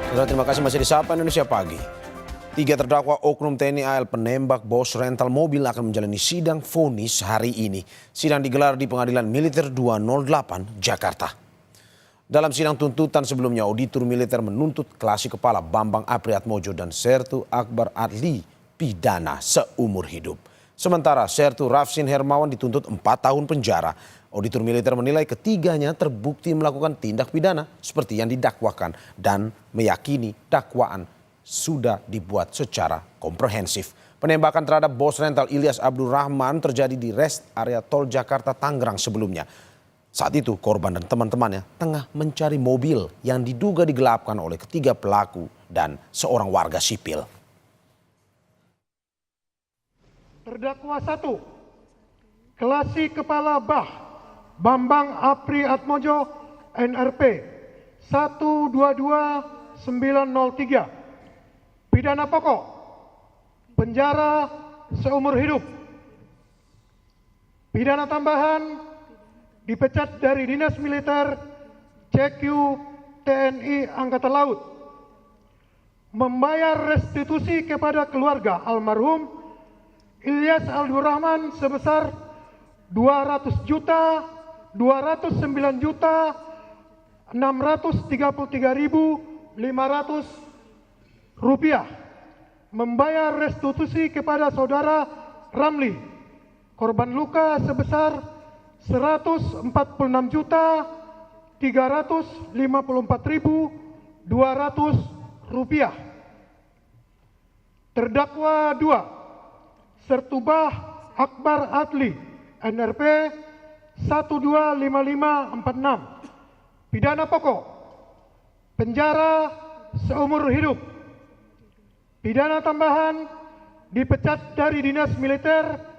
Saudara, terima kasih masih di Sapa Indonesia Pagi. 3 terdakwa oknum TNI AL penembak bos rental mobil akan menjalani sidang vonis hari ini. Sidang digelar di Pengadilan Militer 208 Jakarta. Dalam sidang tuntutan sebelumnya, auditor militer menuntut Klasi Kepala Bambang Apriatmojo dan Sertu Akbar Adli pidana seumur hidup. Sementara Sertu Rafsin Hermawan dituntut 4 tahun penjara. Auditor militer menilai ketiganya terbukti melakukan tindak pidana seperti yang didakwakan dan meyakini dakwaan sudah dibuat secara komprehensif. Penembakan terhadap bos rental Ilyas Abdurrahman terjadi di rest area tol Jakarta Tangerang sebelumnya. Saat itu korban dan teman-temannya tengah mencari mobil yang diduga digelapkan oleh ketiga pelaku dan seorang warga sipil. Terdakwa 1, Klasi Kepala Bambang Apriatmojo NRP 122903. Pidana pokok penjara seumur hidup. Pidana tambahan dipecat dari Dinas Militer CQ TNI Angkatan Laut. Membayar restitusi kepada keluarga almarhum Ilyas Abdurrahman sebesar 200.209.633.500 rupiah. Membayar restitusi kepada saudara Ramli, korban luka sebesar 146.354.200 rupiah. Terdakwa 2, Sertubah Akbar Adli NRP 125546. Pidana pokok penjara seumur hidup. Pidana tambahan dipecat dari Dinas Militer.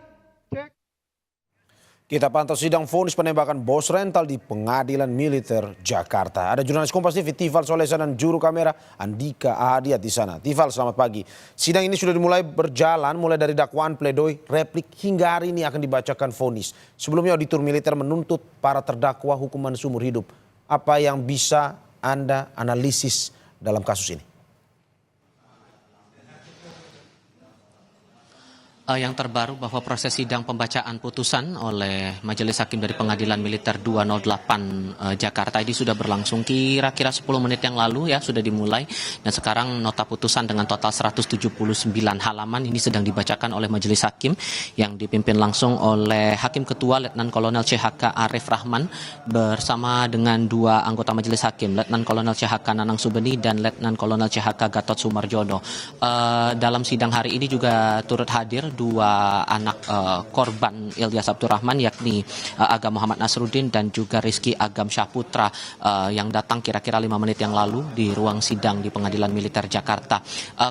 Kita pantau sidang vonis penembakan bos rental di Pengadilan Militer Jakarta. Ada jurnalis Kompas TV Tifal Solesa dan juru kamera Andika Ahadiat di sana. Tifal, selamat pagi. Sidang ini sudah dimulai berjalan mulai dari dakwaan, pledoi, replik hingga hari ini akan dibacakan vonis. Sebelumnya auditor militer menuntut para terdakwa hukuman seumur hidup. Apa yang bisa Anda analisis dalam kasus ini? Yang terbaru bahwa proses sidang pembacaan putusan oleh Majelis Hakim dari Pengadilan Militer 208 Jakarta ini sudah berlangsung kira-kira 10 menit yang lalu ya, sudah dimulai, dan sekarang nota putusan dengan total 179 halaman ini sedang dibacakan oleh Majelis Hakim yang dipimpin langsung oleh Hakim Ketua Letnan Kolonel CHK Arif Rahman bersama dengan 2 anggota Majelis Hakim, Letnan Kolonel CHK Nanang Subeni dan Letnan Kolonel CHK Gatot Sumarjono. Dalam sidang hari ini juga turut hadir 2 anak korban Ilyas Abdurrahman, yakni Agam Muhammad Nasruddin dan juga Rizky Agam Syahputra yang datang kira-kira 5 menit yang lalu di ruang sidang di Pengadilan Militer Jakarta.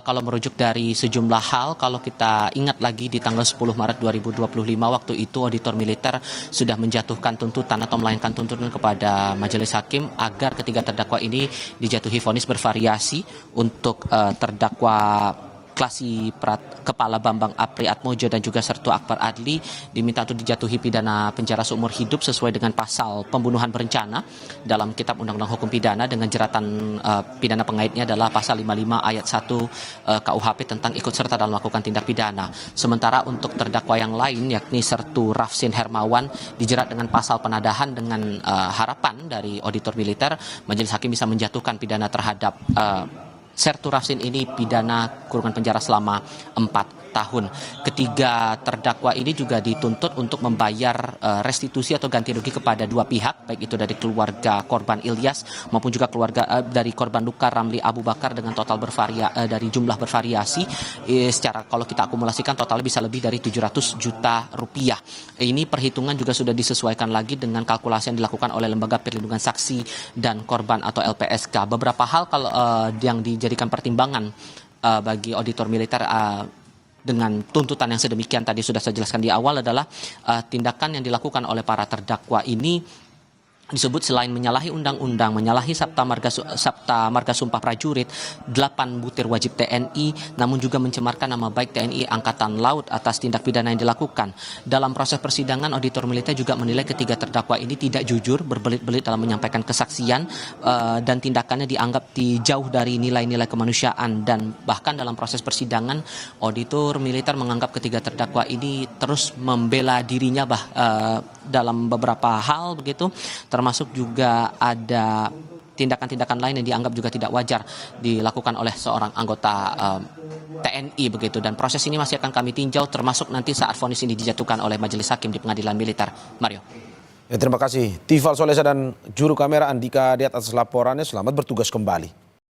Kalau merujuk dari sejumlah hal, kalau kita ingat lagi di tanggal 10 Maret 2025 waktu itu auditor militer sudah menjatuhkan tuntutan atau melayangkan tuntutan kepada Majelis Hakim agar ketiga terdakwa ini dijatuhi vonis bervariasi. Untuk terdakwa Klasi Kepala Bambang Apriatmojo dan juga Sertu Akbar Adli diminta untuk dijatuhi pidana penjara seumur hidup sesuai dengan pasal pembunuhan berencana dalam Kitab Undang-Undang Hukum Pidana dengan jeratan pidana pengaitnya adalah pasal 55 ayat 1 KUHP tentang ikut serta dalam melakukan tindak pidana. Sementara untuk terdakwa yang lain yakni Sertu Rafsin Hermawan dijerat dengan pasal penadahan dengan harapan dari auditor militer Majelis Hakim bisa menjatuhkan pidana terhadap Sertu Rafsin ini pidana kurungan penjara selama 4 tahun. Ketiga terdakwa ini juga dituntut untuk membayar restitusi atau ganti rugi kepada 2 pihak, baik itu dari keluarga korban Ilyas maupun juga keluarga dari korban luka Ramli Abu Bakar dengan total dari jumlah bervariasi. Secara kalau kita akumulasikan totalnya bisa lebih dari 700 juta rupiah. Ini perhitungan juga sudah disesuaikan lagi dengan kalkulasi yang dilakukan oleh Lembaga Perlindungan Saksi dan Korban atau LPSK. Beberapa hal kalau yang dijadikan pertimbangan bagi auditor militer dengan tuntutan yang sedemikian tadi sudah saya jelaskan di awal adalah tindakan yang dilakukan oleh para terdakwa ini disebut selain menyalahi undang-undang, menyalahi Sabta Marga Sumpah Prajurit, 8 butir wajib TNI, namun juga mencemarkan nama baik TNI Angkatan Laut atas tindak pidana yang dilakukan. Dalam proses persidangan, auditor militer juga menilai ketiga terdakwa ini tidak jujur, berbelit-belit dalam menyampaikan kesaksian, dan tindakannya dianggap jauh dari nilai-nilai kemanusiaan. Dan bahkan dalam proses persidangan, auditor militer menganggap ketiga terdakwa ini terus membela dirinya dalam beberapa hal begitu, termasuk juga ada tindakan-tindakan lain yang dianggap juga tidak wajar dilakukan oleh seorang anggota TNI begitu. Dan proses ini masih akan kami tinjau, termasuk nanti saat vonis ini dijatuhkan oleh majelis hakim di pengadilan militer. Mario. Ya, terima kasih Tifal Solesa dan juru kamera Andika Diat atas laporannya. Selamat bertugas kembali.